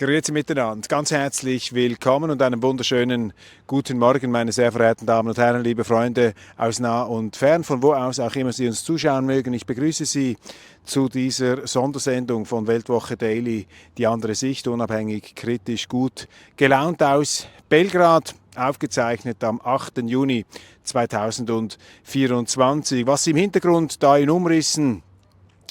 Grüezi miteinander, ganz herzlich willkommen und einen wunderschönen guten Morgen, meine sehr verehrten Damen und Herren, liebe Freunde aus nah und fern, von wo aus auch immer Sie uns zuschauen mögen. Ich begrüße Sie zu dieser Sondersendung von Weltwoche Daily, die andere Sicht, unabhängig, kritisch, gut gelaunt aus Belgrad, aufgezeichnet am 8. Juni 2024. Was Sie im Hintergrund da in Umrissen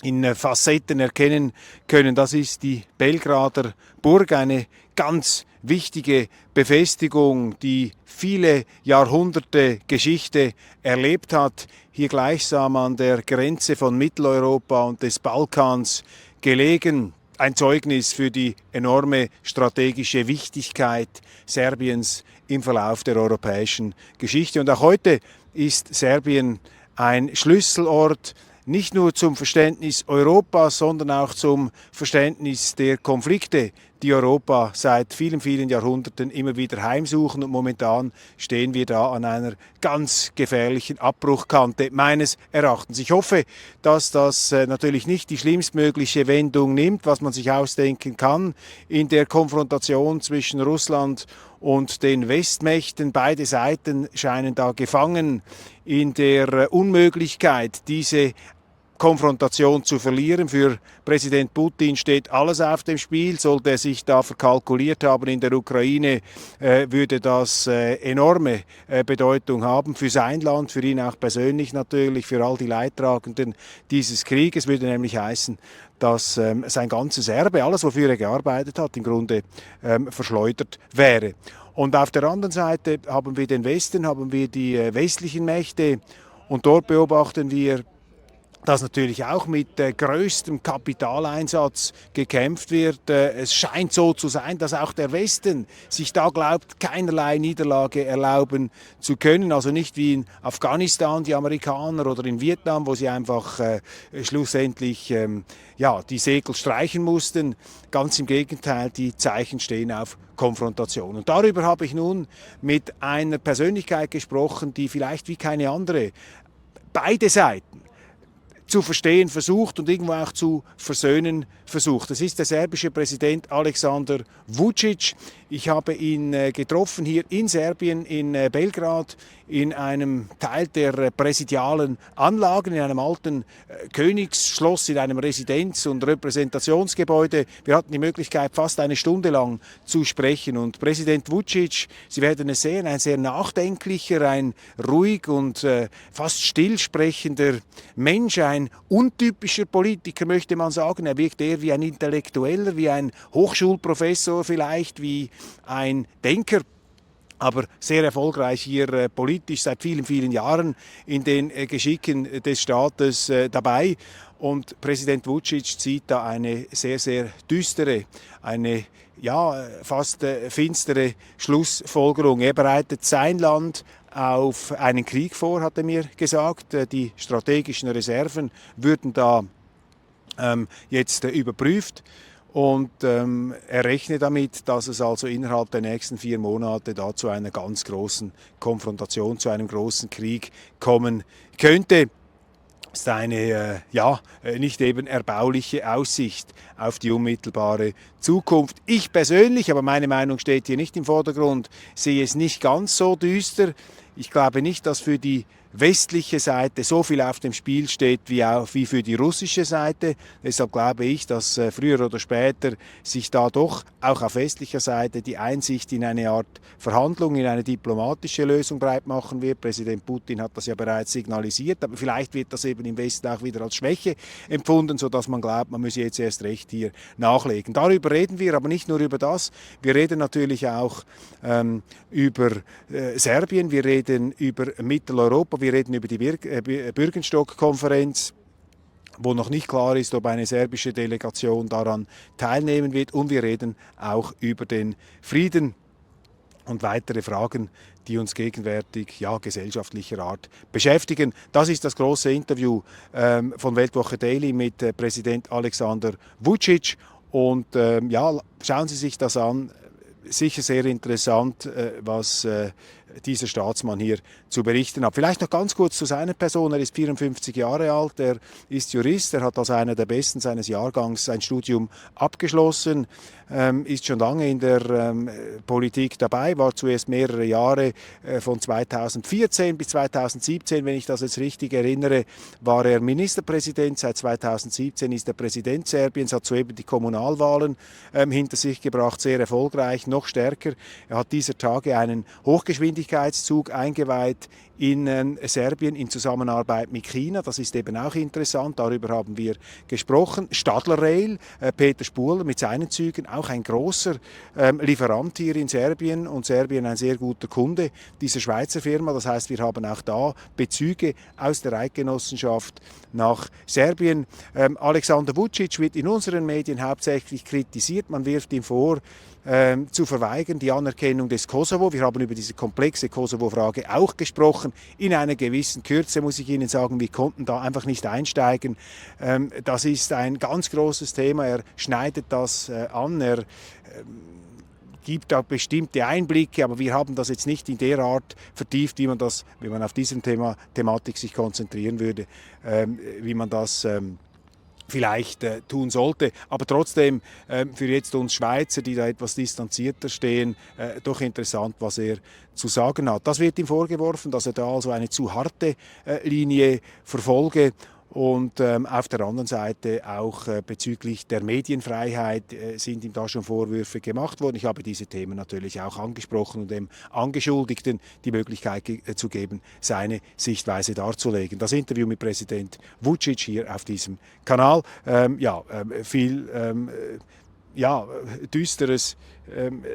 in Facetten erkennen können. Das ist die Belgrader Burg, eine ganz wichtige Befestigung, die viele Jahrhunderte Geschichte erlebt hat, hier gleichsam an der Grenze von Mitteleuropa und des Balkans gelegen. Ein Zeugnis für die enorme strategische Wichtigkeit Serbiens im Verlauf der europäischen Geschichte. Und auch heute ist Serbien ein Schlüsselort, nicht nur zum Verständnis Europas, sondern auch zum Verständnis der Konflikte, die Europa seit vielen, vielen Jahrhunderten immer wieder heimsuchen. Und momentan stehen wir da an einer ganz gefährlichen Abbruchkante, meines Erachtens. Ich hoffe, dass das natürlich nicht die schlimmstmögliche Wendung nimmt, was man sich ausdenken kann in der Konfrontation zwischen Russland und den Westmächten. Beide Seiten scheinen da gefangen in der Unmöglichkeit, diese Konfrontation zu verlieren. Für Präsident Putin steht alles auf dem Spiel. Sollte er sich da verkalkuliert haben in der Ukraine, würde das enorme Bedeutung haben für sein Land, für ihn auch persönlich natürlich, für all die Leidtragenden dieses Krieges. Würde nämlich heißen, dass sein ganzes Erbe, alles, wofür er gearbeitet hat, im Grunde verschleudert wäre. Und auf der anderen Seite haben wir den Westen, haben wir die westlichen Mächte, und dort beobachten wir, dass natürlich auch mit größtem Kapitaleinsatz gekämpft wird. Es scheint so zu sein, dass auch der Westen sich da glaubt, keinerlei Niederlage erlauben zu können. Also nicht wie in Afghanistan die Amerikaner oder in Vietnam, wo sie einfach schlussendlich die Segel streichen mussten. Ganz im Gegenteil, die Zeichen stehen auf Konfrontation. Und darüber habe ich nun mit einer Persönlichkeit gesprochen, die vielleicht wie keine andere beide Seiten zu verstehen versucht und irgendwo auch zu versöhnen versucht. Das ist der serbische Präsident Aleksandar Vucic. Ich habe ihn getroffen hier in Serbien, in Belgrad, in einem Teil der präsidialen Anlagen, in einem alten Königsschloss, in einem Residenz- und Repräsentationsgebäude. Wir hatten die Möglichkeit, fast eine Stunde lang zu sprechen. Und Präsident Vucic, Sie werden es sehen, ein sehr nachdenklicher, ein ruhig und fast stillsprechender Mensch, ein untypischer Politiker, möchte man sagen. Er wirkt eher wie ein Intellektueller, wie ein Hochschulprofessor vielleicht, wie ein Denker, aber sehr erfolgreich hier politisch seit vielen, vielen Jahren in den Geschicken des Staates dabei. Und Präsident Vucic zieht da eine sehr, sehr düstere, eine fast finstere Schlussfolgerung. Er bereitet sein Land auf einen Krieg vor, hat er mir gesagt. Die strategischen Reserven würden da jetzt überprüft. Und er rechnet damit, dass es also innerhalb der nächsten 4 Monate da zu einer ganz großen Konfrontation, zu einem großen Krieg kommen könnte. Das ist eine nicht eben erbauliche Aussicht auf die unmittelbare Zukunft. Ich persönlich, aber meine Meinung steht hier nicht im Vordergrund, sehe es nicht ganz so düster. Ich glaube nicht, dass für die westliche Seite so viel auf dem Spiel steht wie für die russische Seite. Deshalb glaube ich, dass früher oder später sich da doch auch auf westlicher Seite die Einsicht in eine Art Verhandlung, in eine diplomatische Lösung breit machen wird. Präsident Putin hat das ja bereits signalisiert, aber vielleicht wird das eben im Westen auch wieder als Schwäche empfunden, sodass man glaubt, man müsse jetzt erst recht hier nachlegen. Darüber reden wir, aber nicht nur über das. Wir reden natürlich auch über Serbien, wir reden über Mitteleuropa, wir reden über die Bürgenstock-Konferenz, wo noch nicht klar ist, ob eine serbische Delegation daran teilnehmen wird. Und wir reden auch über den Frieden und weitere Fragen, die uns gegenwärtig gesellschaftlicher Art beschäftigen. Das ist das große Interview von Weltwoche Daily mit Präsident Aleksandar Vucic. Und schauen Sie sich das an. Sicher sehr interessant, was dieser Staatsmann hier zu berichten hat. Vielleicht noch ganz kurz zu seiner Person. Er ist 54 Jahre alt, er ist Jurist, er hat als einer der Besten seines Jahrgangs sein Studium abgeschlossen, ist schon lange in der Politik dabei, war zuerst mehrere Jahre von 2014 bis 2017, wenn ich das jetzt richtig erinnere, war er Ministerpräsident. Seit 2017 ist er Präsident Serbiens, hat soeben die Kommunalwahlen hinter sich gebracht, sehr erfolgreich, noch stärker. Er hat dieser Tage einen Hochgeschwindigkeitszug eingeweiht in Serbien in Zusammenarbeit mit China. Das ist eben auch interessant, darüber haben wir gesprochen. Stadler Rail, Peter Spuhler mit seinen Zügen, auch ein großer Lieferant hier in Serbien und Serbien ein sehr guter Kunde dieser Schweizer Firma. Das heißt, wir haben auch da Bezüge aus der Eidgenossenschaft nach Serbien. Aleksandar Vucic wird in unseren Medien hauptsächlich kritisiert. Man wirft ihm vor, zu verweigern die Anerkennung des Kosovo. Wir haben über diese komplexe Kosovo-Frage auch gesprochen. In einer gewissen Kürze muss ich Ihnen sagen, wir konnten da einfach nicht einsteigen. Das ist ein ganz großes Thema. Er schneidet das an. Er gibt da bestimmte Einblicke, aber wir haben das jetzt nicht in der Art vertieft, wie man auf diesem Thematik sich konzentrieren würde, wie man das vielleicht tun sollte. Aber trotzdem für jetzt uns Schweizer, die da etwas distanzierter stehen, doch interessant, was er zu sagen hat. Das wird ihm vorgeworfen, dass er da also eine zu harte Linie verfolge. Und auf der anderen Seite auch bezüglich der Medienfreiheit sind ihm da schon Vorwürfe gemacht worden. Ich habe diese Themen natürlich auch angesprochen und dem Angeschuldigten die Möglichkeit zu geben, seine Sichtweise darzulegen. Das Interview mit Präsident Vucic hier auf diesem Kanal. Viel düsteres,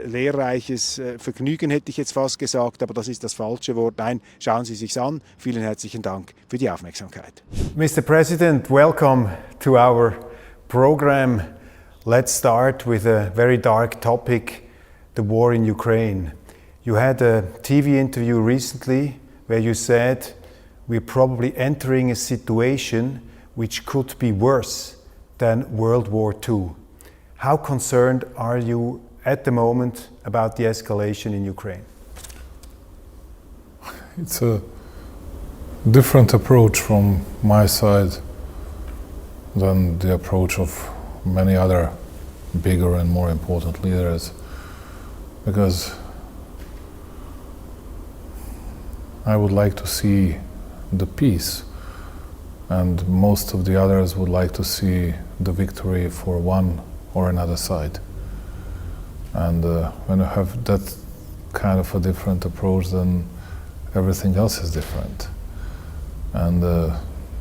lehrreiches Vergnügen hätte ich jetzt fast gesagt, aber das ist das falsche Wort. Nein, schauen Sie sich's an. Vielen herzlichen Dank für die Aufmerksamkeit. Mr. President, welcome to our program. Let's start with a very dark topic, the war in Ukraine. You had a TV interview recently where you said we're probably entering a situation which could be worse than World War II. How concerned are you at the moment about the escalation in Ukraine? It's a different approach from my side than the approach of many other bigger and more important leaders, because I would like to see the peace, and most of the others would like to see the victory for one or another side. And when you have that kind of a different approach, then everything else is different. And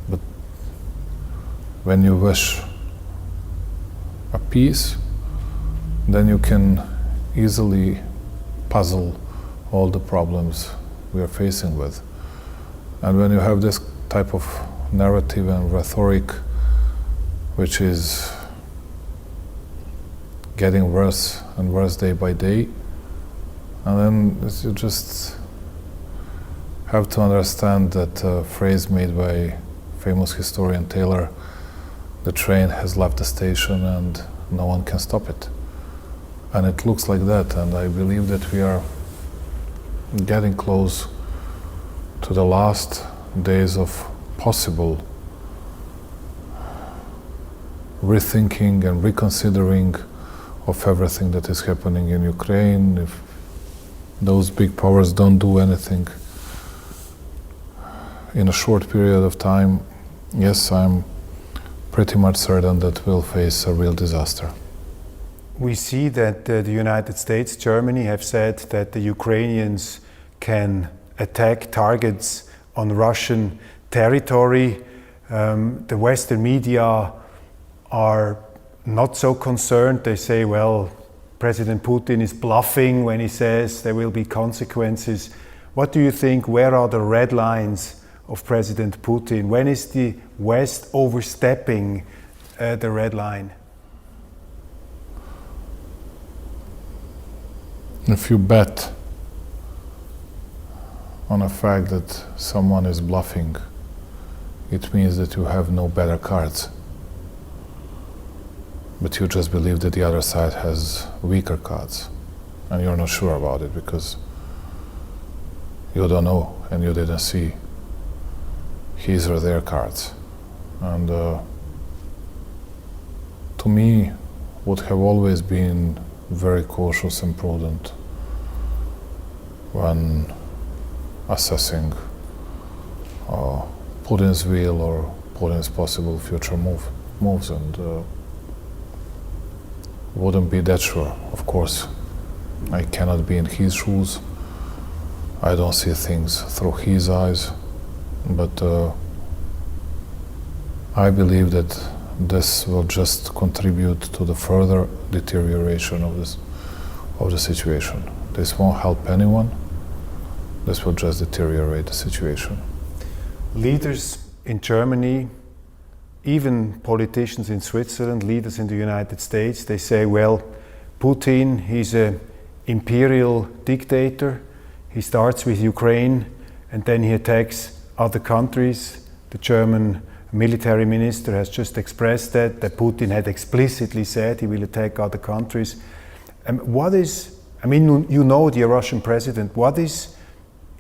but when you wish a peace, then you can easily puzzle all the problems we are facing with. And when you have this type of narrative and rhetoric, which is getting worse and worse day by day, and then you just have to understand that phrase made by famous historian Taylor, the train has left the station and no one can stop it. And it looks like that, and I believe that we are getting close to the last days of possible rethinking and reconsidering of everything that is happening in Ukraine. If those big powers don't do anything in a short period of time, yes, I'm pretty much certain that we'll face a real disaster. We see that the United States, Germany have said that the Ukrainians can attack targets on Russian territory. The Western media are not so concerned. They say, well, President Putin is bluffing when he says there will be consequences. What do you think? Where are the red lines of President Putin? When is the West overstepping the red line? If you bet on a fact that someone is bluffing, it means that you have no better cards. But you just believe that the other side has weaker cards, and you're not sure about it, because you don't know and you didn't see his or their cards. And to me, would have always been very cautious and prudent when assessing Putin's will or Putin's possible future moves, and wouldn't be that sure. Of course, I cannot be in his shoes. I don't see things through his eyes, but I believe that this will just contribute to the further deterioration of the situation. This won't help anyone. This will just deteriorate the situation. Leaders in Germany, even politicians in Switzerland, leaders in the United States, they say, well, Putin, he's an imperial dictator. He starts with Ukraine and then he attacks other countries. The German military minister has just expressed that Putin had explicitly said he will attack other countries. You know the Russian president,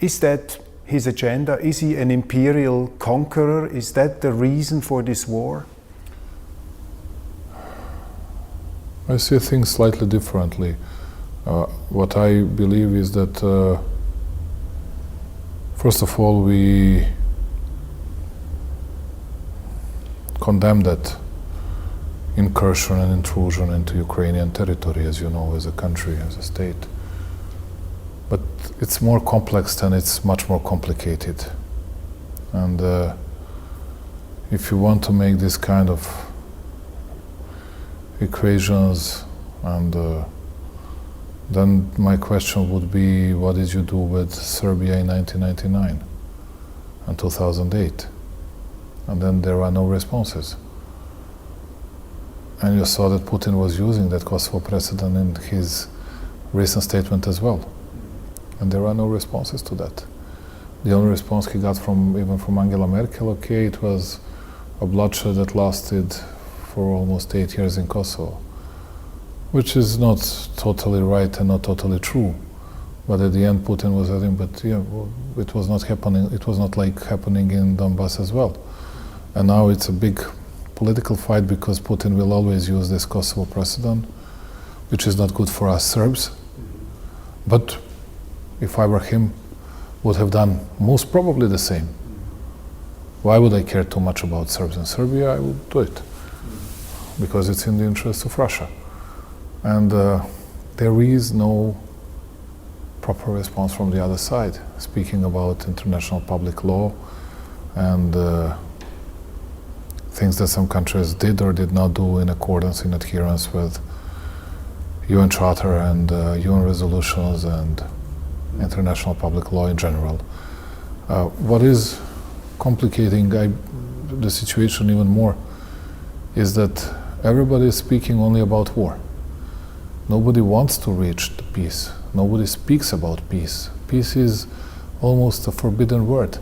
is that his agenda? Is he an imperial conqueror? Is that the reason for this war? I see things slightly differently. What I believe is that, first of all, we condemn that incursion and intrusion into Ukrainian territory, as you know, as a country, as a state. But it's more complex and it's much more complicated. And if you want to make this kind of equations, and then my question would be, what did you do with Serbia in 1999 and 2008? And then there are no responses. And you saw that Putin was using that Kosovo precedent in his recent statement as well. And there are no responses to that. The only response he got even from Angela Merkel, okay, it was a bloodshed that lasted for almost 8 years in Kosovo, which is not totally right and not totally true. But at the end, Putin was saying, but yeah, well, it was not happening. It was not like happening in Donbass as well. And now it's a big political fight because Putin will always use this Kosovo precedent, which is not good for us Serbs. But if I were him, would have done most probably the same. Why would I care too much about Serbs in Serbia? I would do it because it's in the interest of Russia. And there is no proper response from the other side, speaking about international public law and things that some countries did or did not do in accordance, in adherence with UN Charter and UN resolutions and international public law in general. What is complicating the situation even more is that everybody is speaking only about war. Nobody wants to reach the peace. Nobody speaks about peace. Peace is almost a forbidden word.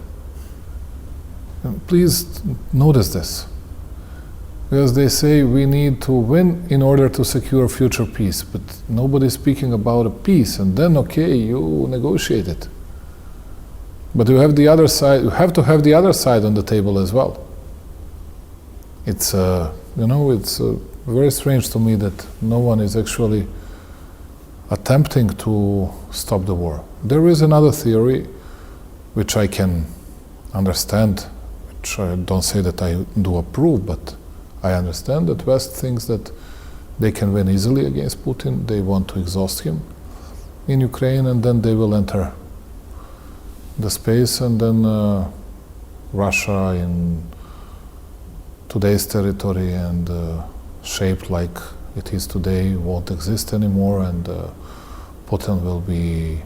And please notice this. Because they say we need to win in order to secure future peace, but nobody's speaking about a peace, and then okay, you negotiate it. But you have the other side. You have to have the other side on the table as well. It's it's very strange to me that no one is actually attempting to stop the war. There is another theory, which I can understand, which I don't say that I do approve, but I understand that West thinks that they can win easily against Putin. They want to exhaust him in Ukraine, and then they will enter the space, and then Russia in today's territory and shaped like it is today won't exist anymore, and Putin will be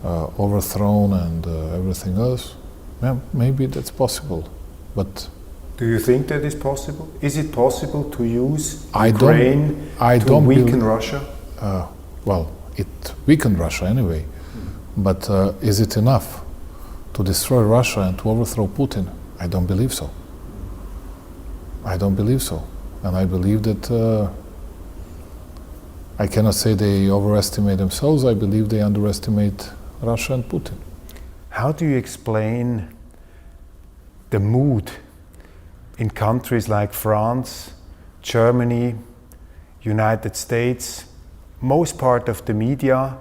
overthrown and everything else. Yeah, maybe that's possible, but do you think that is possible? Is it possible to use Ukraine to weaken Russia? Well, it weakened Russia anyway, but is it enough to destroy Russia and to overthrow Putin? I don't believe so. I don't believe so. And I believe that I cannot say they overestimate themselves. I believe they underestimate Russia and Putin. How do you explain the mood in countries like France, Germany, United States? Most part of the media,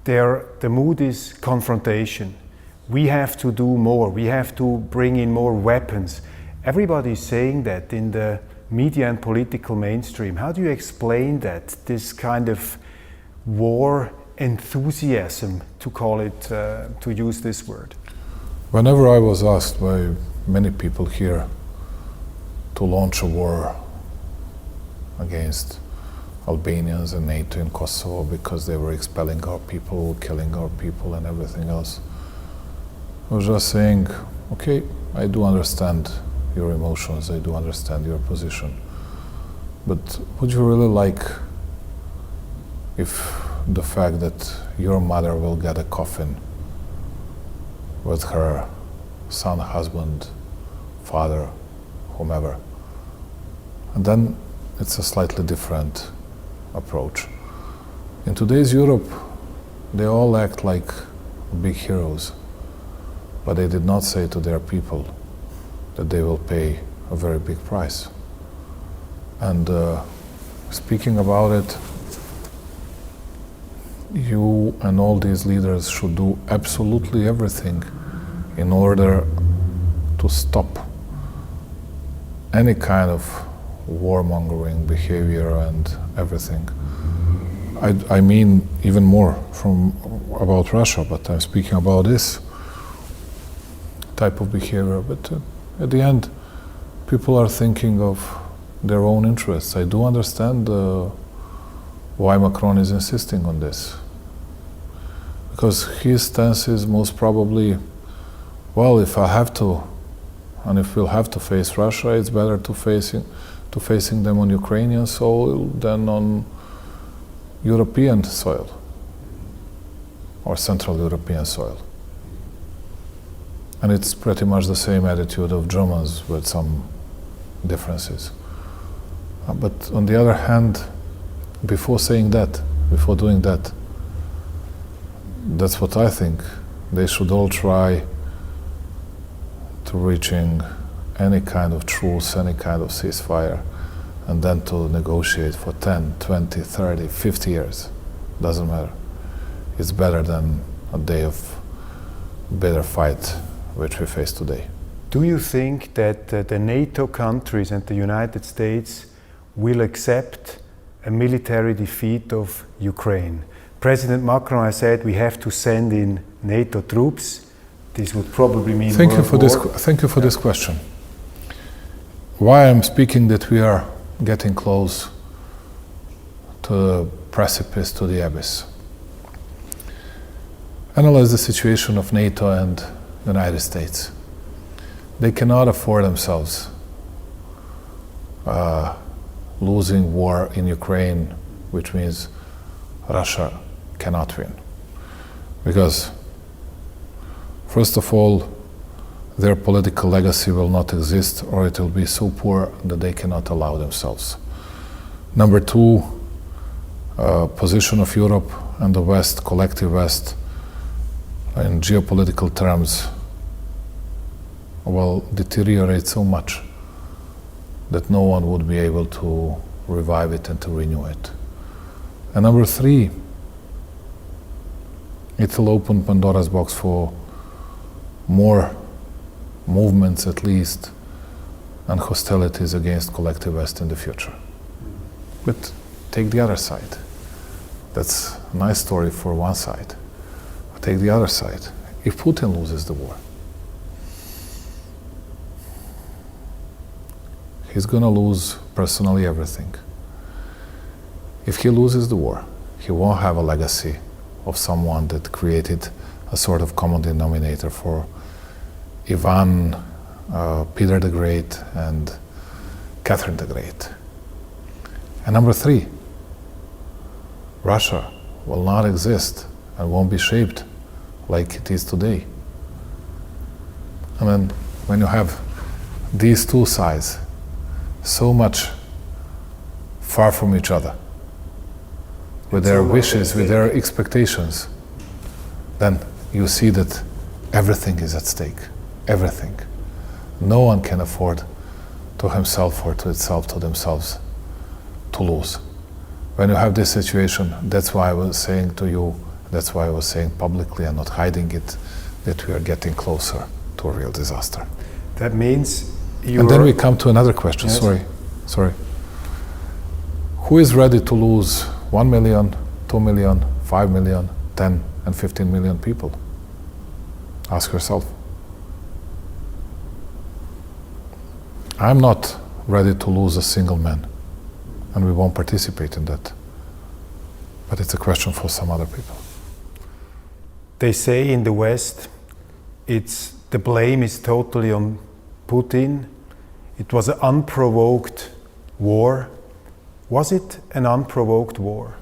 the mood is confrontation. We have to do more, we have to bring in more weapons. Everybody is saying that in the media and political mainstream. How do you explain that, this kind of war enthusiasm, to call it, to use this word? Whenever I was asked by many people here to launch a war against Albanians and NATO in Kosovo because they were expelling our people, killing our people and everything else, I was just saying, okay, I do understand your emotions, I do understand your position, but would you really like if the fact that your mother will get a coffin with her son, husband, father, whomever, and then it's a slightly different approach. In today's Europe, they all act like big heroes, but they did not say to their people that they will pay a very big price. And speaking about it, you and all these leaders should do absolutely everything in order to stop any kind of warmongering behavior and everything. I mean even more about Russia, but I'm speaking about this type of behavior. But at the end, people are thinking of their own interests. I do understand why Macron is insisting on this, because his stance is most probably, well, if I have to, and if we'll have to face Russia, it's better to facing them on Ukrainian soil than on European soil or Central European soil. And it's pretty much the same attitude of Germans with some differences. But on the other hand, before saying that, before doing that, that's what I think. They should all try to reaching any kind of truce, any kind of ceasefire, and then to negotiate for 10, 20, 30, 50 years. Doesn't matter. It's better than a day of bitter fight which we face today. Do you think that the NATO countries and the United States will accept a military defeat of Ukraine? President Macron has said we have to send in NATO troops. This would probably mean Thank you for war. this question. Why I'm speaking that we are getting close to the precipice, to the abyss. Analyze the situation of NATO and the United States. They cannot afford themselves losing war in Ukraine, which means Russia cannot win. Because, first of all, their political legacy will not exist, or it will be so poor that they cannot allow themselves. Number two, position of Europe and the West, collective West, in geopolitical terms, will deteriorate so much that no one would be able to revive it and to renew it. And number three, it will open Pandora's box for more movements, at least, and hostilities against collective West in the future. But take the other side. That's a nice story for one side. But take the other side. If Putin loses the war, he's going to lose personally everything. If he loses the war, he won't have a legacy of someone that created a sort of common denominator for Ivan, Peter the Great, and Catherine the Great. And number three, Russia will not exist and won't be shaped like it is today. And then when you have these two sides so much far from each other, with their wishes, with their expectations, then you see that everything is at stake. Everything. No one can afford to himself or to itself, to themselves, to lose. When you have this situation, that's why I was saying to you, that's why I was saying publicly and not hiding it, that we are getting closer to a real disaster. That means you. And then we come to another question. Yes. Sorry. Who is ready to lose 1 million, 2 million, 5 million, 10 and 15 million people? Ask yourself. I'm not ready to lose a single man, and we won't participate in that. But it's a question for some other people. They say in the West, the blame is totally on Putin. It was an unprovoked war. Was it an unprovoked war?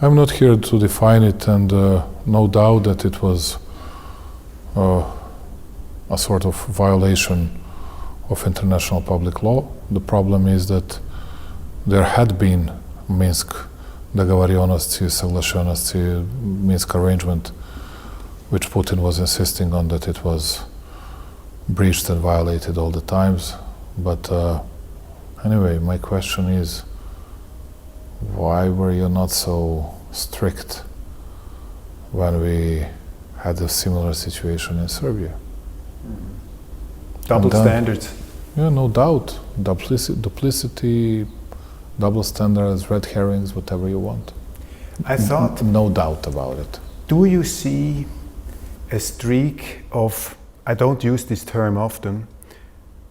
I'm not here to define it, and no doubt that it was a sort of violation of international public law. The problem is that there had been Minsk договоренности, соглашенности, Minsk arrangement, which Putin was insisting on, that it was breached and violated all the times. But anyway, my question is, why were you not so strict when we had a similar situation in Serbia? Double standards. Yeah, no doubt. Duplicity, double standards, red herrings, whatever you want. I thought. No doubt about it. Do you see a streak of, I don't use this term often,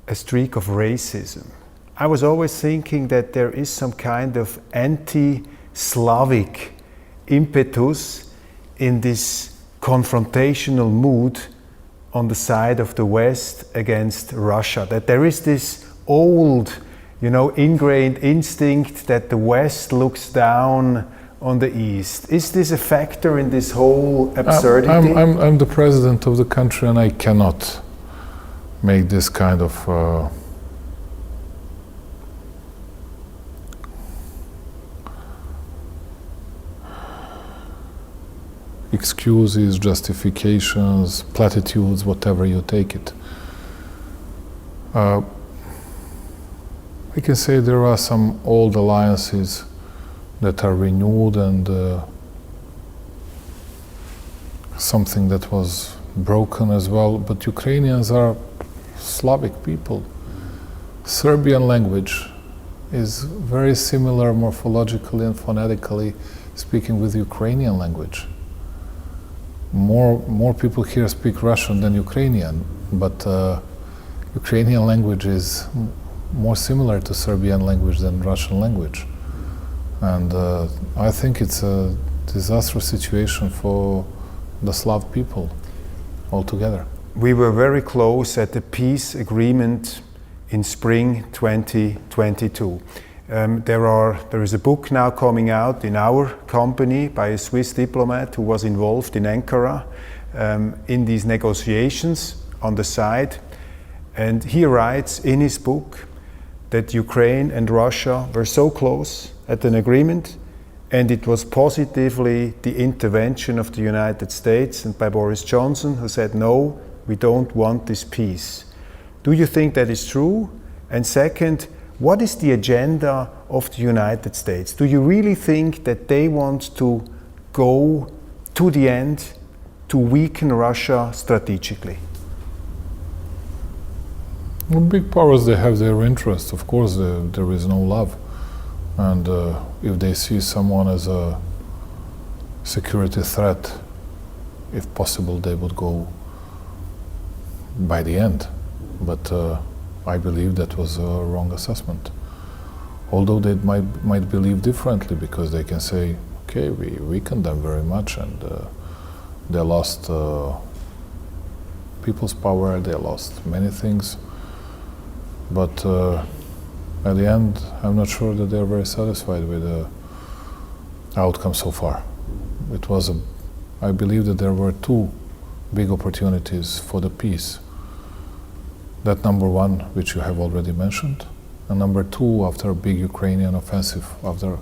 a streak of racism? I was always thinking that there is some kind of anti-Slavic impetus in this confrontational mood on the side of the West against Russia, that there is this old, ingrained instinct that the West looks down on the East. Is this a factor in this whole absurdity? I'm the president of the country, and I cannot make this kind of excuses, justifications, platitudes, whatever you take it. I can say there are some old alliances that are renewed, and something that was broken as well. But Ukrainians are Slavic people. Serbian language is very similar morphologically and phonetically speaking with Ukrainian language. More people here speak Russian than Ukrainian, but Ukrainian language is more similar to Serbian language than Russian language. And I think it's a disastrous situation for the Slav people altogether. We were very close at the peace agreement in spring 2022. There is a book now coming out in our company by a Swiss diplomat who was involved in Ankara in these negotiations on the side. And he writes in his book that Ukraine and Russia were so close at an agreement, and it was positively the intervention of the United States and by Boris Johnson, who said, no, we don't want this peace. Do you think that is true? And second, what is the agenda of the United States? Do you really think that they want to go to the end to weaken Russia strategically? Well, big powers, they have their interests. Of course, there is no love. And if they see someone as a security threat, if possible, they would go by the end. But I believe that was a wrong assessment. Although they might believe differently, because they can say, okay, we weakened them very much, and they lost people's power, they lost many things. But at the end, I'm not sure that they're very satisfied with the outcome so far. I believe that there were two big opportunities for the peace. That number one, which you have already mentioned, and number two, after a big Ukrainian offensive, after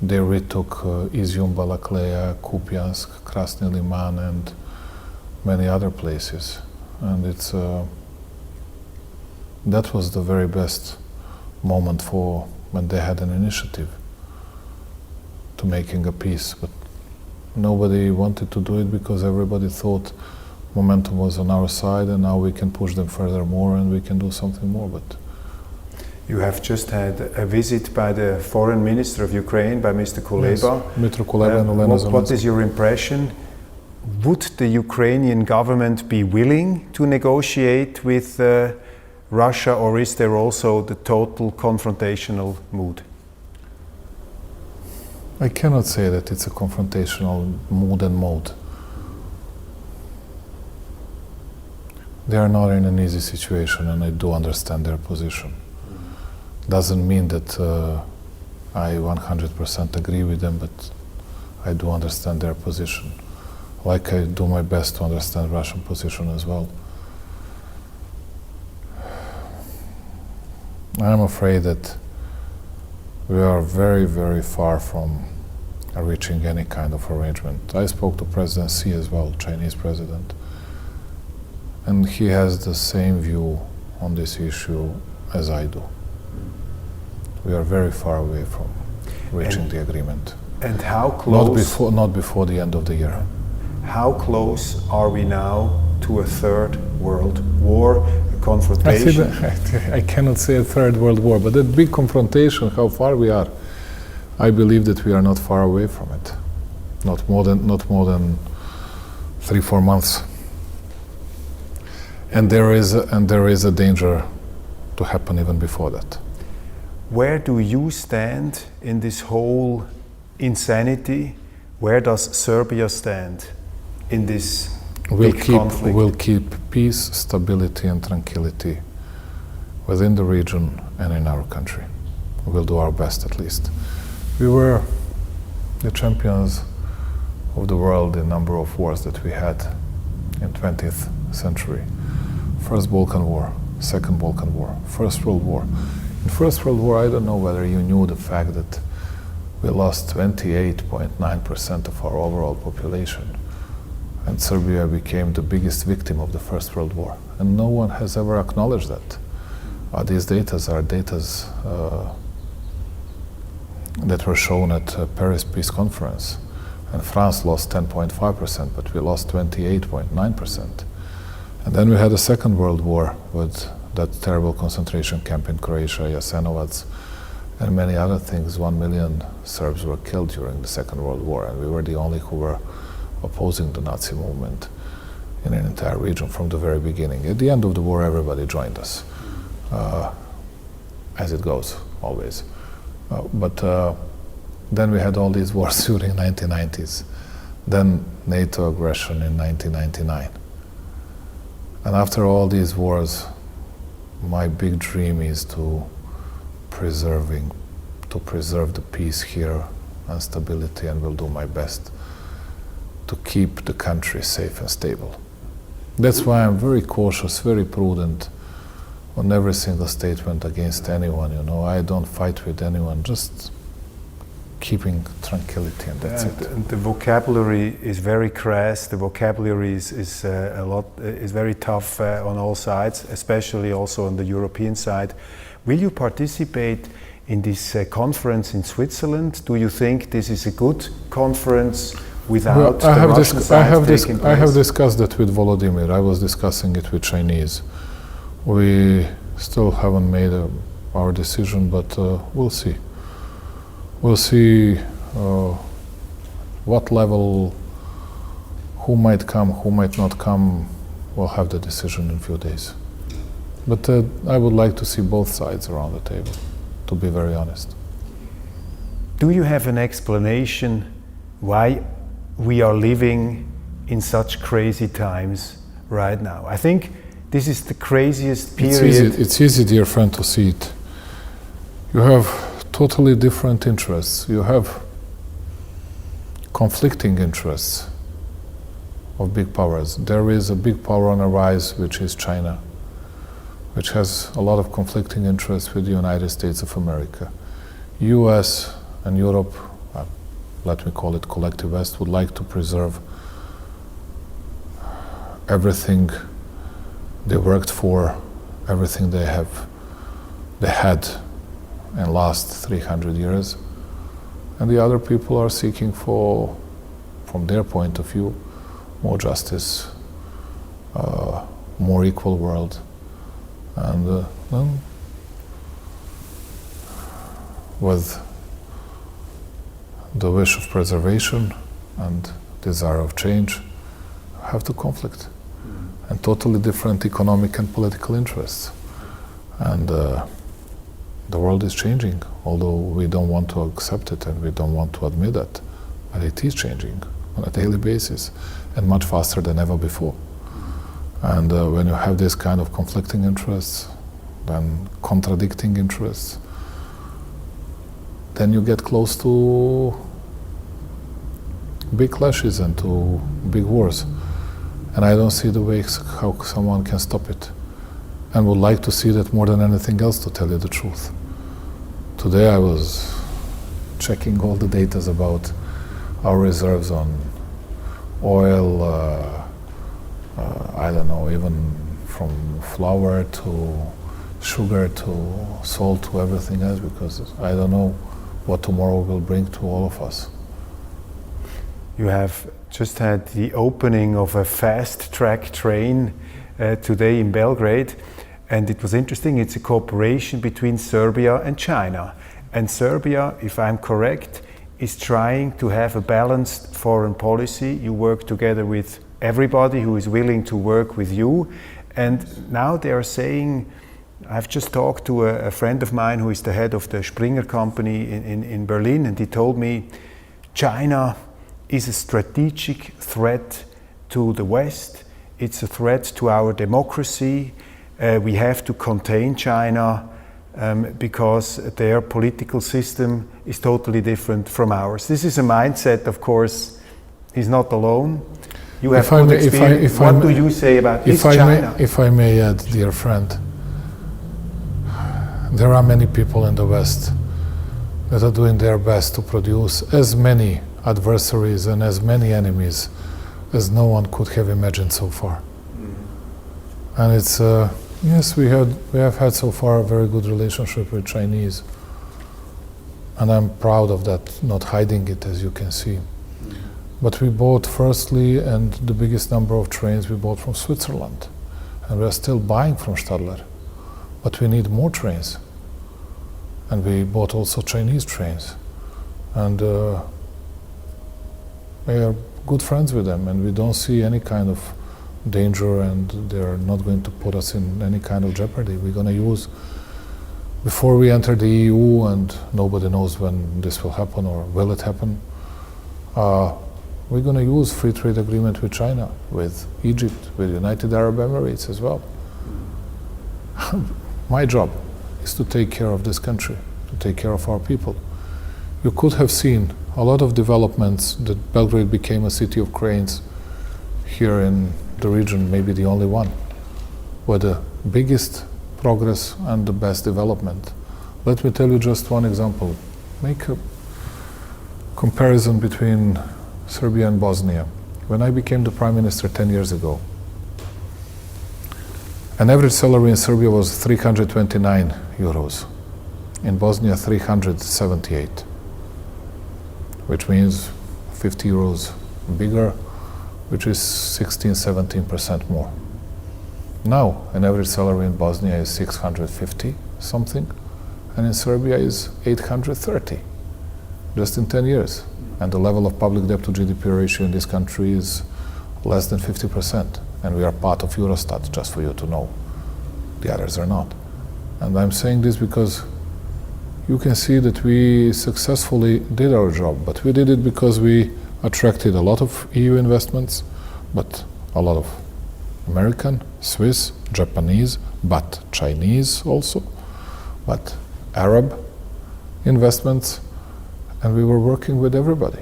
they retook Izium, Balakleya, Kupiansk, Krasny Liman, and many other places, and that was the very best moment for when they had an initiative to making a peace, but nobody wanted to do it because everybody thought momentum was on our side and now we can push them further more and we can do something more. But you have just had a visit by the foreign minister of Ukraine, by Mr. Kuleba. Yes, Mr. Kuleba and Olena Zelenska. What is your impression? Would the Ukrainian government be willing to negotiate with Russia, or is there also the total confrontational mood? I cannot say that it's a confrontational mood and mode. They are not in an easy situation, and I do understand their position. Doesn't mean that I 100% agree with them, but I do understand their position. Like I do my best to understand Russian position as well. I'm afraid that we are very, very far from reaching any kind of arrangement. I spoke to President Xi as well, Chinese president, and he has the same view on this issue as I do. We are very far away from reaching the agreement. And how close? Not before the end of the year. How close are we now to a third world war, a confrontation? I cannot say a third world war, but that big confrontation, how far we are, I believe that we are not far away from it. Not more than 3-4 months. And there is a danger to happen even before that. Where do you stand in this whole insanity? Where does Serbia stand in this big conflict? We'll keep peace, stability and tranquility within the region and in our country. We'll do our best at least. We were the champions of the world in number of wars that we had in 20th century. First Balkan War, Second Balkan War, First World War. In First World War, I don't know whether you knew the fact that we lost 28.9% of our overall population, and Serbia became the biggest victim of the First World War. And no one has ever acknowledged that. These data are data that were shown at Paris Peace Conference. And France lost 10.5%, but we lost 28.9%. And then we had a Second World War with that terrible concentration camp in Croatia, Jasenovac, and many other things. 1 million Serbs were killed during the Second World War, and we were the only who were opposing the Nazi movement in an entire region from the very beginning. At the end of the war, everybody joined us, as it goes, always. But then we had all these wars during 1990s, then NATO aggression in 1999. And after all these wars, my big dream is to preserve the peace here and stability, and will do my best to keep the country safe and stable. That's why I'm very cautious, very prudent on every single statement against anyone. You know, I don't fight with anyone, just keeping tranquility, and that's it. And the vocabulary is very crass. The vocabulary is very tough on all sides, especially also on the European side. Will you participate in this conference in Switzerland? Do you think this is a good conference without the Russian side taking place? I have discussed that with Volodymyr. I was discussing it with Chinese. We still haven't made our decision, but we'll see. We'll see what level, who might come, who might not come. We'll have the decision in a few days. But I would like to see both sides around the table, to be very honest. Do you have an explanation why we are living in such crazy times right now? I think this is the craziest period. It's easy, dear friend, to see it. You have totally different interests. You have conflicting interests of big powers. There is a big power on the rise, which is China, which has a lot of conflicting interests with the United States of America. US and Europe, let me call it collective West, would like to preserve everything they worked for, everything they had in the last 300 years. And the other people are seeking for, from their point of view, more justice, more equal world, and with the wish of preservation and desire of change, have to conflict, and totally different economic and political interests. And the world is changing, although we don't want to accept it and we don't want to admit that, but it is changing on a daily basis and much faster than ever before. And when you have this kind of conflicting interests, then contradicting interests, then you get close to big clashes and to big wars. And I don't see the way how someone can stop it. And would like to see that more than anything else, to tell you the truth. Today I was checking all the data about our reserves on oil, I don't know, even from flour to sugar to salt to everything else, because I don't know what tomorrow will bring to all of us. You have just had the opening of a fast-track train today in Belgrade, and it was interesting. It's a cooperation between Serbia and China. And Serbia, if I'm correct, is trying to have a balanced foreign policy. You work together with everybody who is willing to work with you. And now they are saying, I've just talked to a friend of mine who is the head of the Springer company in Berlin, and he told me China is a strategic threat to the West. It's a threat to our democracy. We have to contain China because their political system is totally different from ours. This is a mindset, of course, he's not alone. You have good experience. What do you say about this China? If I may add, dear friend, there are many people in the West that are doing their best to produce as many adversaries and as many enemies as no one could have imagined so far. And it's yes, we have had so far a very good relationship with Chinese, and I'm proud of that, not hiding it, as you can see. But we bought firstly, and the biggest number of trains we bought from Switzerland, and we are still buying from Stadler, but we need more trains. And we bought also Chinese trains, and we are good friends with them, and we don't see any kind of danger, and they're not going to put us in any kind of jeopardy. We're going to use, before we enter the EU, and nobody knows when this will happen or will it happen, we're going to use free trade agreement with China, with Egypt, with United Arab Emirates as well. My job is to take care of this country, to take care of our people. You could have seen a lot of developments that Belgrade became a city of cranes here in the region, maybe the only one, with the biggest progress and the best development. Let me tell you just one example. Make a comparison between Serbia and Bosnia. When I became the Prime Minister 10 years ago, an average salary in Serbia was 329 euros. In Bosnia, 378, which means 50 euros bigger, which is 16-17% more. Now, an average salary in Bosnia is 650 something, and in Serbia is 830, just in 10 years. And the level of public debt to GDP ratio in this country is less than 50%. And we are part of Eurostat, just for you to know. The others are not. And I'm saying this because you can see that we successfully did our job, but we did it because we attracted a lot of EU investments, but a lot of American, Swiss, Japanese, but Chinese also, but Arab investments, and we were working with everybody.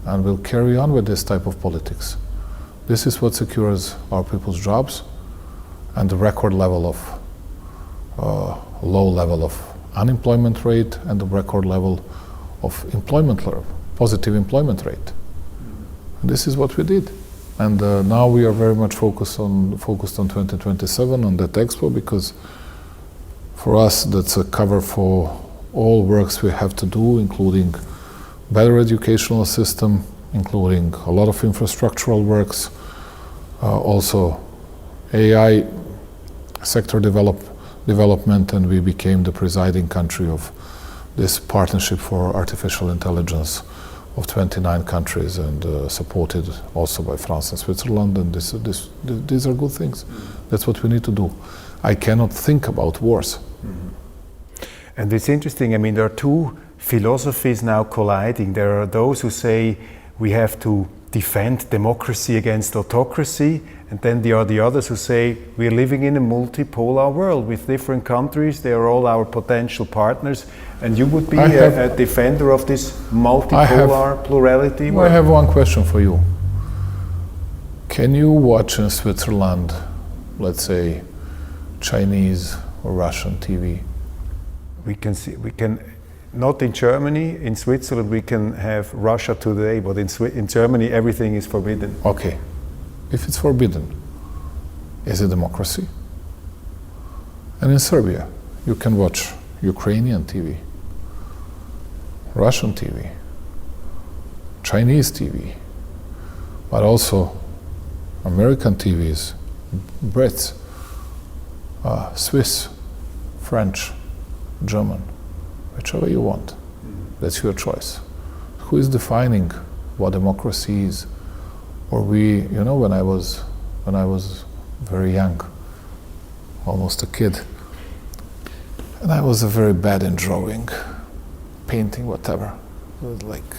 And we'll carry on with this type of politics. This is what secures our people's jobs and the record level of, low level of unemployment rate and the record level of employment, positive employment rate. And this is what we did. And now we are very much focused on 2027, on that expo, because for us that's a cover for all works we have to do, including better educational system, including a lot of infrastructural works, also AI sector development, and we became the presiding country of this partnership for artificial intelligence of 29 countries, and supported also by France and Switzerland, and these are good things. That's what we need to do. I cannot think about wars. And it's interesting, I mean, there are two philosophies now colliding. There are those who say we have to defend democracy against autocracy, and then there are the others who say we're living in a multipolar world with different countries, they are all our potential partners, and you would be a defender of this multipolar plurality world. I have one question for you. Can you watch in Switzerland, let's say, Chinese or Russian TV? We can not in Germany. In Switzerland we can have Russia Today, but in Germany everything is forbidden. Okay, if it's forbidden, is it democracy? And in Serbia you can watch Ukrainian TV, Russian TV, Chinese TV, but also American TVs, Brits, Swiss, French, German, whichever you want. That's your choice. Who is defining what democracy is? Or when I was very young, almost a kid, and I was very bad in drawing, painting, whatever. I was like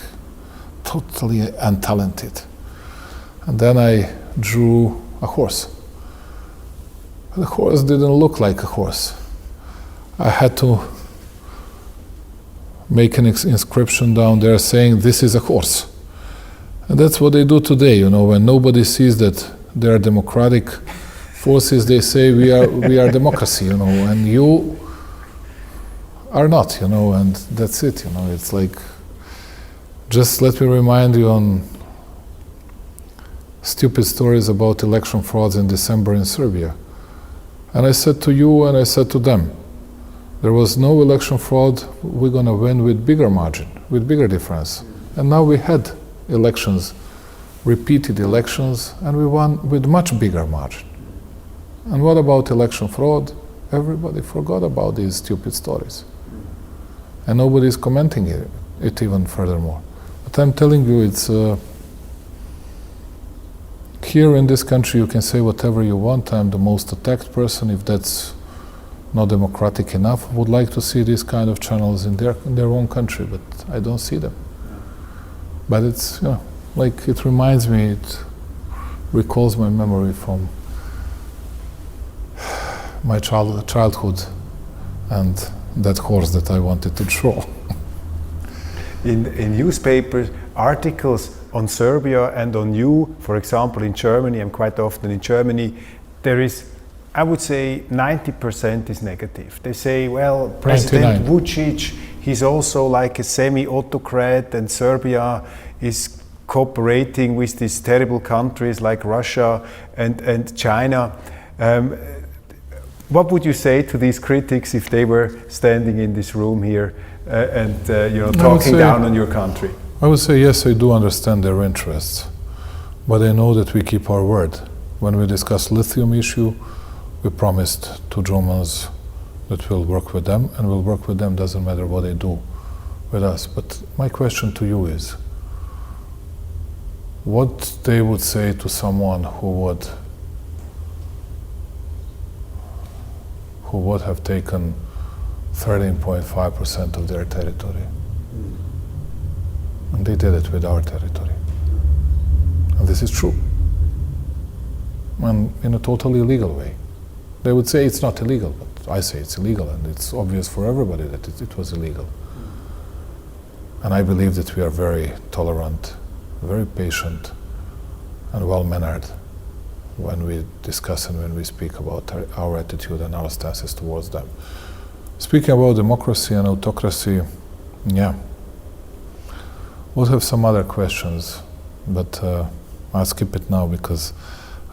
totally untalented. And then I drew a horse. The horse didn't look like a horse. I had to make an inscription down there saying this is a horse. And that's what they do today, when nobody sees that there are democratic forces, they say we are democracy, and you are not, and that's it, it's like, just let me remind you on stupid stories about election frauds in December in Serbia. And I said to you and I said to them, there was no election fraud, we're going to win with bigger margin, with bigger difference. And now we had elections, repeated elections, and we won with much bigger margin. And what about election fraud? Everybody forgot about these stupid stories. And nobody is commenting it even furthermore. But I'm telling you, it's here in this country you can say whatever you want. I'm the most attacked person. If that's not democratic enough, would like to see these kind of channels in their own country, but I don't see them. But it's like it reminds me, it recalls my memory from my childhood and that horse that I wanted to draw. In newspapers, articles on Serbia and on you, for example in Germany, I'm quite often in Germany, there is, I would say 90% is negative. They say, well, President Vucic, he's also like a semi-autocrat, and Serbia is cooperating with these terrible countries like Russia and China. What would you say to these critics if they were standing in this room here and talking down on your country? I would say yes, I do understand their interests, but I know that we keep our word. When we discussed lithium issue, we promised to Germans that we'll work with them, and we'll work with them, doesn't matter what they do with us. But my question to you is, what they would say to someone who would have taken 13.5% of their territory. And they did it with our territory. And this is true. And in a totally illegal way. They would say it's not illegal, but I say it's illegal, and it's obvious for everybody that it was illegal. And I believe that we are very tolerant, very patient, and well-mannered when we discuss and when we speak about our attitude and our stances towards them. Speaking about democracy and autocracy, yeah, we'll have some other questions, but I'll skip it now because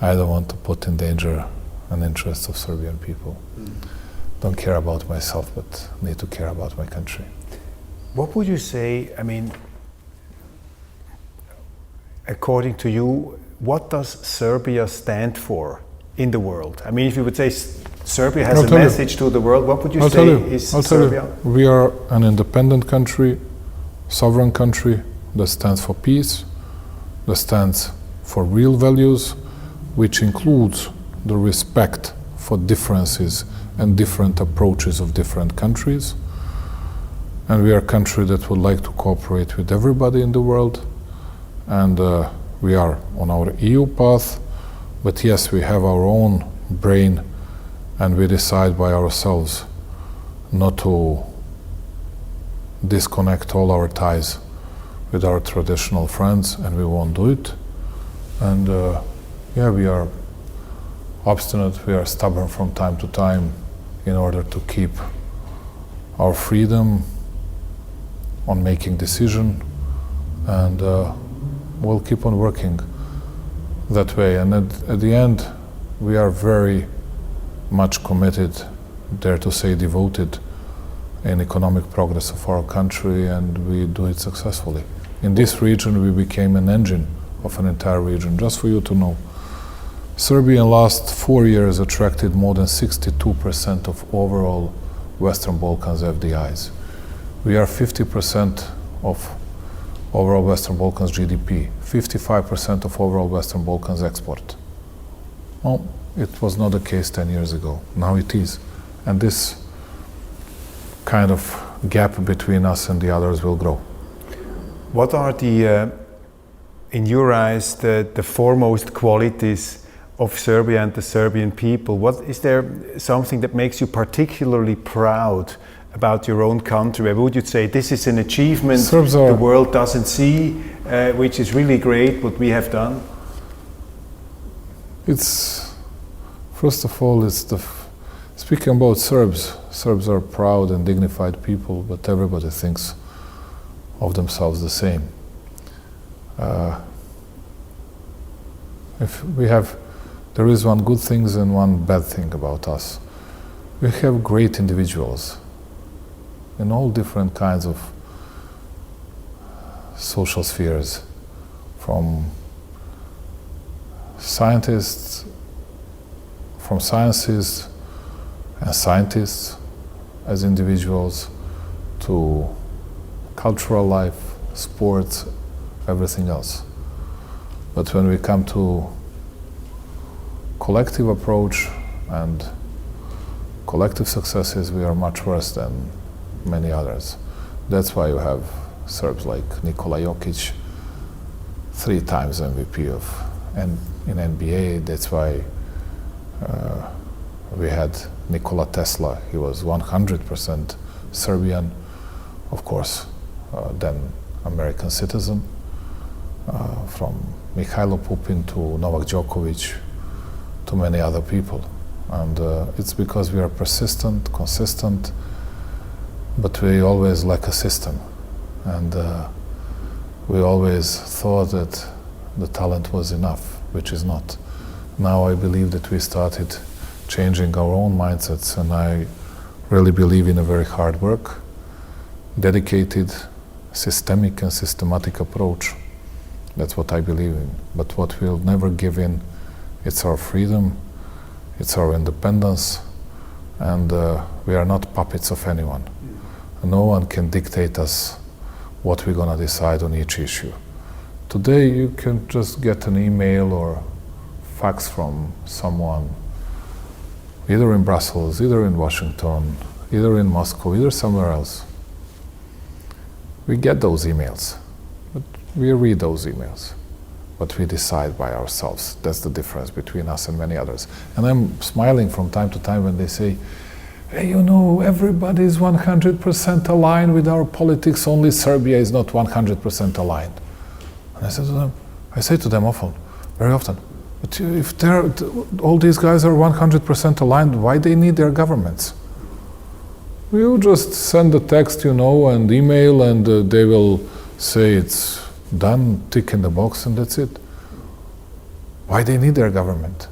I don't want to put in danger an interest of Serbian people. Don't care about myself, but need to care about my country. What would you say, I mean, according to you, what does Serbia stand for in the world? I mean, if you would say Serbia has a message to the world, what would you say is Serbia? We are an independent country, sovereign country that stands for peace, that stands for real values, which includes the respect for differences and different approaches of different countries. And we are a country that would like to cooperate with everybody in the world. And we are on our EU path, but yes, we have our own brain, and we decide by ourselves not to disconnect all our ties with our traditional friends, and we won't do it. And yeah, we are obstinate, we are stubborn from time to time in order to keep our freedom on making decision, and we'll keep on working that way. And at the end, we are very much committed, dare to say devoted, in economic progress of our country, and we do it successfully. In this region, we became an engine of an entire region. Just for you to know, Serbia in the last 4 years attracted more than 62% of overall Western Balkans FDIs. We are 50% of overall Western Balkans GDP, 55% of overall Western Balkans export. Well, it was not the case 10 years ago. Now it is. And this kind of gap between us and the others will grow. What are the, in your eyes, the foremost qualities of Serbia and the Serbian people? What is there something that makes you particularly proud about your own country? Would you say this is an achievement the world doesn't see, which is really great, what we have done? It's, first of all, speaking about Serbs, Serbs are proud and dignified people, but everybody thinks of themselves the same. There is one good thing and one bad thing about us. We have great individuals in all different kinds of social spheres, from scientists, from sciences and scientists as individuals, to cultural life, sports, everything else. But when we come to collective approach and collective successes, we are much worse than many others. That's why you have Serbs like Nikola Jokic, 3 times MVP in NBA. That's why we had Nikola Tesla. He was 100% Serbian, of course, then American citizen. From Mikhailo Pupin to Novak Djokovic to many other people. And it's because we are persistent, consistent, but we always lack a system. And we always thought that the talent was enough, which is not. Now I believe that we started changing our own mindsets, and I really believe in a very hard work, dedicated, systemic and systematic approach. That's what I believe in. But what we'll never give in, it's our freedom, it's our independence, and we are not puppets of anyone. No one can dictate us what we're gonna decide on each issue. Today you can just get an email or fax from someone, either in Brussels, either in Washington, either in Moscow, either somewhere else. We get those emails. We read those emails, but we decide by ourselves. That's the difference between us and many others. And I'm smiling from time to time when they say, hey, you know, everybody is 100% aligned with our politics, only Serbia is not 100% aligned. And I say to them often, very often, but if all these guys are 100% aligned, why they need their governments? You just send a text, you know, and email, and they will say it's done, tick in the box, and that's it. why they need their government.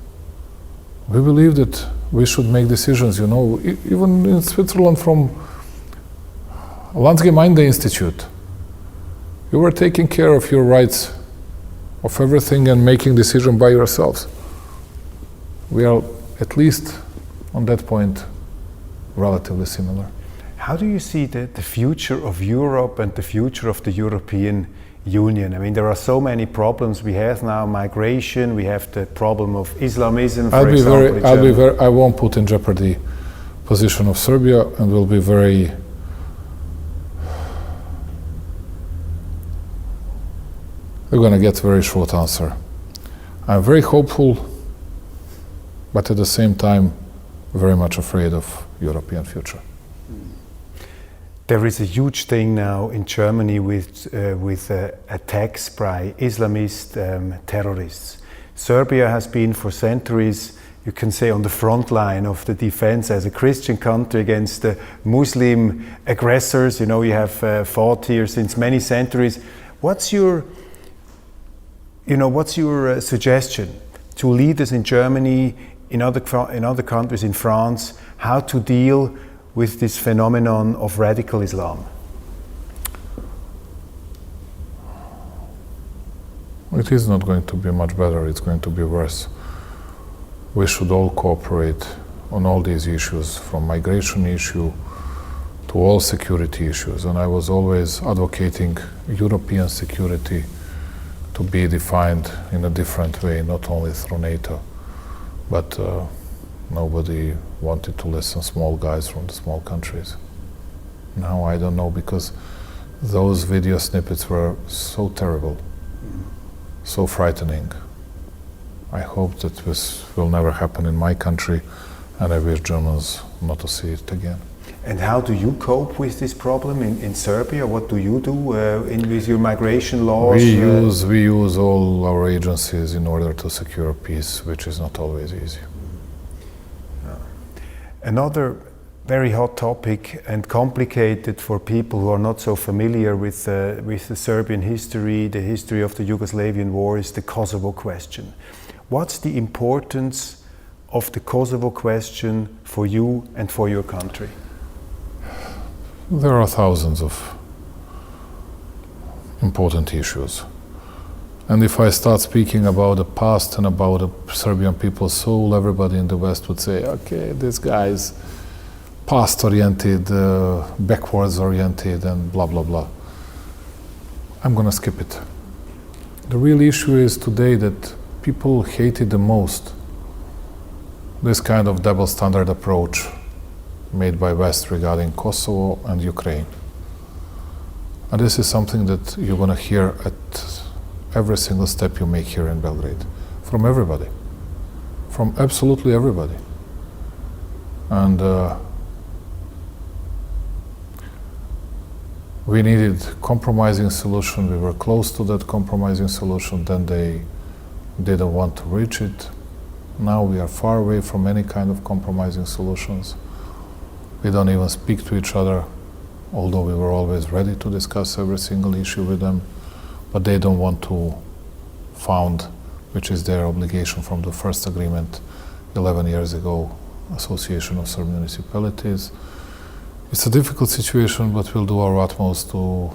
We believe that we should make decisions, you know, even in Switzerland from Landsgemeinde Institute. You were taking care of your rights, of everything, and making decisions by yourselves. We are, at least on that point, relatively similar. How do you see the future of Europe and the future of the European Union? I mean, there are so many problems. We have now migration, we have the problem of Islamism, for example. I won't put in jeopardy position of Serbia, and will be very we're going to get a very short answer. I'm very hopeful, but at the same time, very much afraid of European future. There is a huge thing now in Germany with attacks by Islamist terrorists. Serbia has been for centuries, you can say, on the front line of the defense as a Christian country against the Muslim aggressors. You know, you have fought here since many centuries. What's your suggestion to leaders in Germany, in other countries, in France, how to deal with this phenomenon of radical Islam? It is not going to be much better, it's going to be worse. We should all cooperate on all these issues, from migration issue to all security issues. And I was always advocating European security to be defined in a different way, not only through NATO, but nobody wanted to listen, small guys from the small countries. Now I don't know, because those video snippets were so terrible, so frightening. I hope that this will never happen in my country, and I wish Germans not to see it again. And how do you cope with this problem in Serbia? What do you do with your migration laws? We use all our agencies in order to secure peace, which is not always easy. Another very hot topic and complicated for people who are not so familiar with the Serbian history, the history of the Yugoslavian war, is the Kosovo question. What's the importance of the Kosovo question for you and for your country? There are thousands of important issues. And if I start speaking about the past and about the Serbian people's soul, everybody in the West would say, okay, this guy is past-oriented, backwards-oriented, and blah, blah, blah. I'm going to skip it. The real issue is today that people hated the most this kind of double-standard approach made by West regarding Kosovo and Ukraine. And this is something that you're going to hear at every single step you make here in Belgrade, from everybody, from absolutely everybody. And we needed compromising solution. We were close to that compromising solution. Then they didn't want to reach it. Now we are far away from any kind of compromising solutions. We don't even speak to each other, although we were always ready to discuss every single issue with them. But they don't want to found, which is their obligation from the first agreement 11 years ago, Association of Serbian Municipalities. It's a difficult situation, but we'll do our utmost to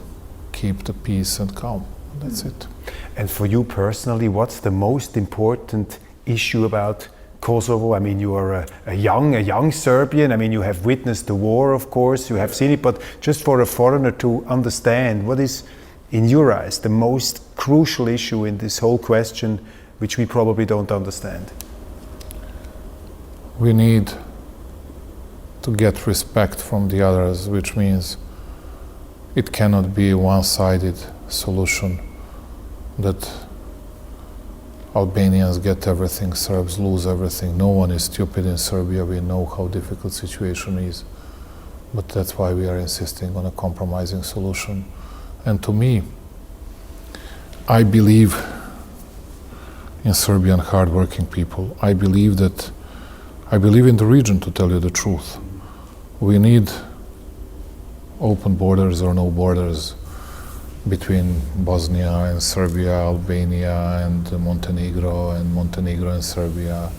keep the peace and calm. That's it. And for you personally, what's the most important issue about Kosovo? I mean, you are a young Serbian. I mean, you have witnessed the war, of course, you have seen it, but just for a foreigner to understand, what is, in your eyes, the most crucial issue in this whole question, which we probably don't understand? We need to get respect from the others, which means it cannot be a one-sided solution that Albanians get everything, Serbs lose everything. No one is stupid in Serbia. We know how difficult the situation is. But that's why we are insisting on a compromising solution. And to me, I believe in Serbian hard-working people. I believe in the region, to tell you the truth. We need open borders or no borders. between Bosnia and Serbia, Albania and Montenegro and Serbia,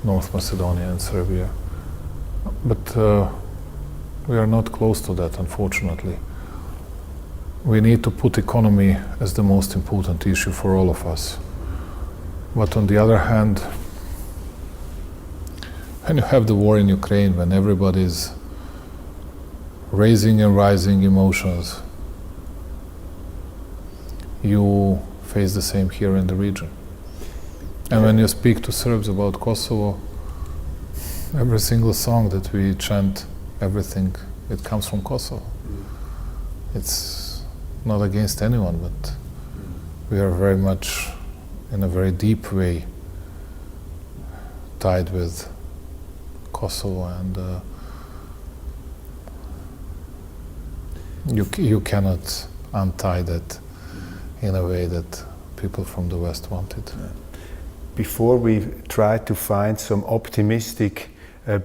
North Macedonia and Serbia. But we are not close to that, unfortunately. We need to put economy as the most important issue for all of us. But on the other hand, when you have the war in Ukraine, when everybody's raising and rising emotions, you face the same here in the region. And when you speak to Serbs about Kosovo, every single song that we chant, everything, it comes from Kosovo. It's not against anyone, but we are very much, in a very deep way, tied with Kosovo, and you cannot untie that in a way that people from the West wanted. Before we try to find some optimistic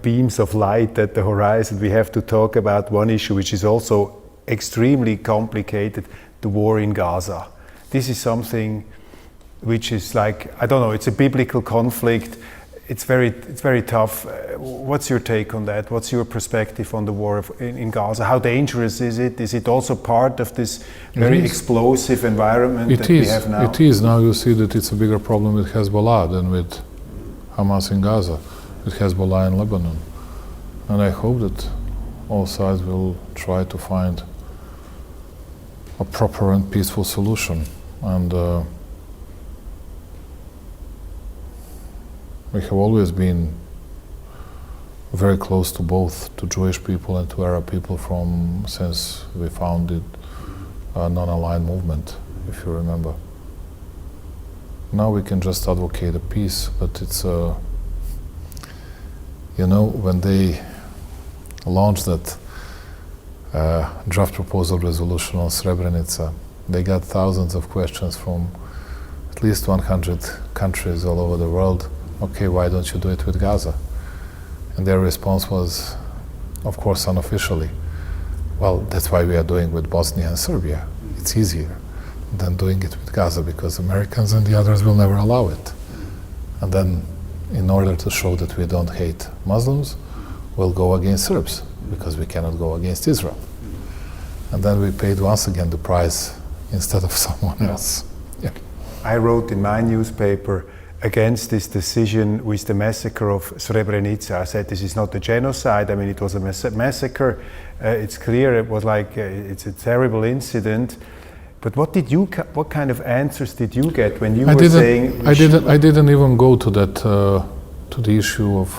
beams of light at the horizon, we have to talk about one issue which is also extremely complicated, the war in Gaza. This is something which is like, I don't know, it's a biblical conflict. It's very tough. What's your take on that? What's your perspective on the war in Gaza? How dangerous is it? Is it also part of this very explosive environment that we have now? It is. Now you see that it's a bigger problem with Hezbollah than with Hamas in Gaza, with Hezbollah in Lebanon. And I hope that all sides will try to find a proper and peaceful solution. And we have always been very close to both, to Jewish people and to Arab people, since we founded a non-aligned movement, if you remember. Now we can just advocate a peace, but it's when they launched that draft proposal resolution on Srebrenica, they got thousands of questions from at least 100 countries all over the world. Okay, why don't you do it with Gaza? And their response was, of course, unofficially, well, that's why we are doing with Bosnia and Serbia. It's easier than doing it with Gaza because Americans and the others will never allow it. And then, in order to show that we don't hate Muslims, we'll go against Serbs because we cannot go against Israel. And then we paid once again the price instead of someone else. Yeah. I wrote in my newspaper against this decision with the massacre of Srebrenica. I said this is not a genocide. I mean, it was a massacre. It's clear it was like it's a terrible incident. But what kind of answers did you get when you were saying? I didn't even go to that to the issue of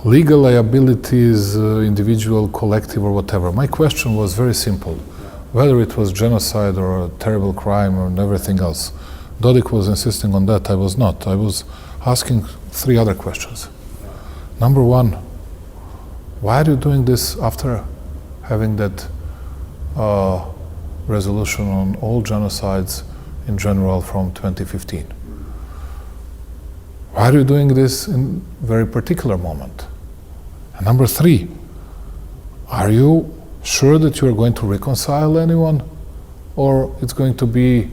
legal liabilities, individual, collective, or whatever. My question was very simple: whether it was genocide or a terrible crime or everything else. Dodik was insisting on that. I was not. I was asking 3 other questions. Number 1, why are you doing this after having that resolution on all genocides in general from 2015? Why are you doing this in a very particular moment? And number 3, are you sure that you are going to reconcile anyone, or it's going to be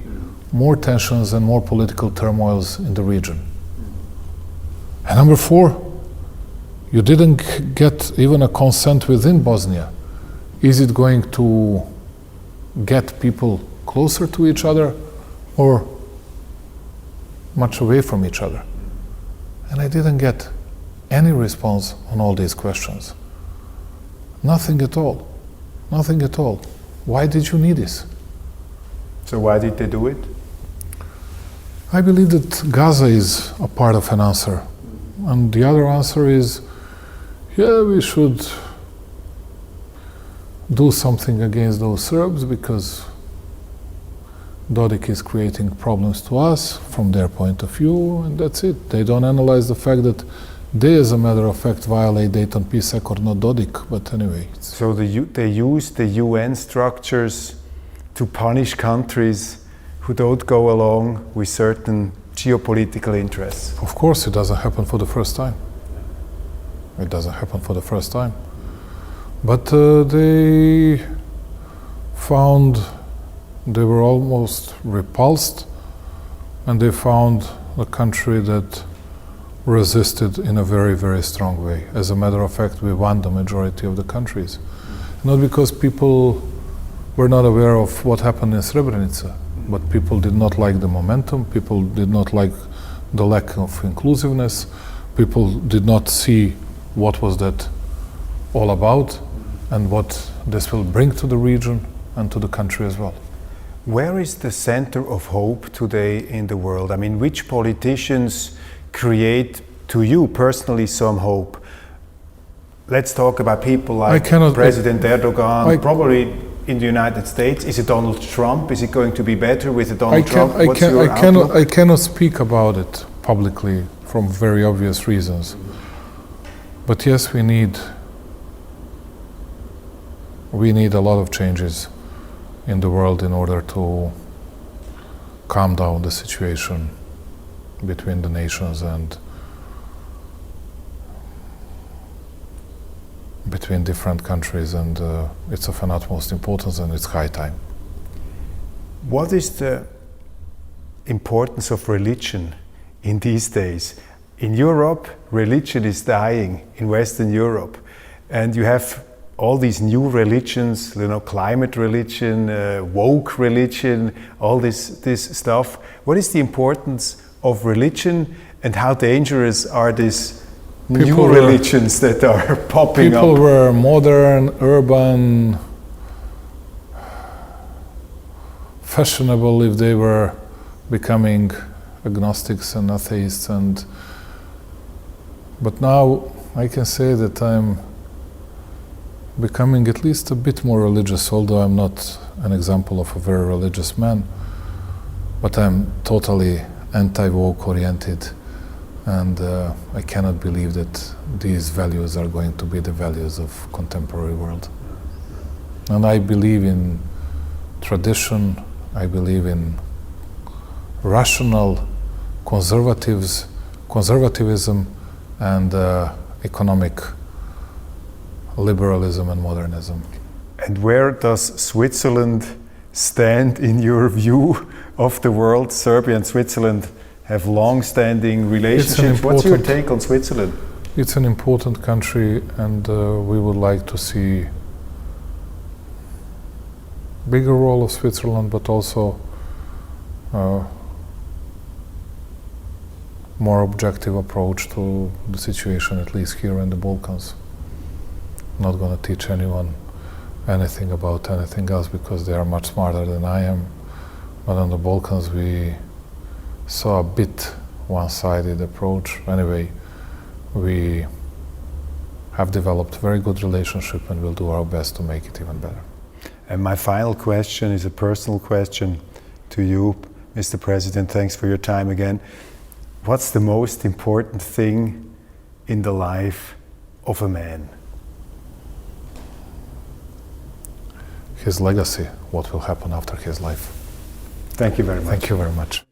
more tensions and more political turmoils in the region? And number 4, you didn't get even a consent within Bosnia. Is it going to get people closer to each other or much away from each other? And I didn't get any response on all these questions. Nothing at all. Nothing at all. Why did you need this? So why did they do it? I believe that Gaza is a part of an answer. And the other answer is, yeah, we should do something against those Serbs because Dodik is creating problems to us from their point of view, and that's it. They don't analyze the fact that they, as a matter of fact, violate Dayton Peace Accord, not Dodik, but anyway. So they use the UN structures to punish countries who don't go along with certain geopolitical interests. Of course, it doesn't happen for the first time. It doesn't happen for the first time. But they found they were almost repulsed, and they found a country that resisted in a very, very strong way. As a matter of fact, we won the majority of the countries. Not because people were not aware of what happened in Srebrenica, but people did not like the momentum, people did not like the lack of inclusiveness, people did not see what was that all about and what this will bring to the region and to the country as well. Where is the center of hope today in the world? I mean, which politicians create to you personally some hope? Let's talk about people like President Erdogan, probably in the United States. Is it Donald Trump? Is it going to be better with Donald Trump? I cannot speak about it publicly from very obvious reasons. But yes, we need a lot of changes in the world in order to calm down the situation between the nations and between different countries, and it's of an utmost importance and it's high time. What is the importance of religion in these days? In Europe, religion is dying in Western Europe, and you have all these new religions, climate religion, woke religion, all this stuff. What is the importance of religion, and how dangerous are these new religions that are popping up? People were modern, urban, fashionable if they were becoming agnostics and atheists, but now I can say that I'm becoming at least a bit more religious, although I'm not an example of a very religious man, but I'm totally anti-woke oriented, and I cannot believe that these values are going to be the values of contemporary world. And I believe in tradition, I believe in rational conservatism and economic liberalism and modernism. And where does Switzerland stand in your view of the world? Serbia and Switzerland have long-standing relationships. What's your take on Switzerland? It's an important country, and we would like to see bigger role of Switzerland, but also more objective approach to the situation, at least here in the Balkans. Not going to teach anyone anything about anything else because they are much smarter than I am. But on the Balkans we saw a bit one-sided approach. Anyway, we have developed a very good relationship and we'll do our best to make it even better. And my final question is a personal question to you, Mr. President. Thanks for your time again. What's the most important thing in the life of a man? His legacy, what will happen after his life. Thank you very much. Thank you very much.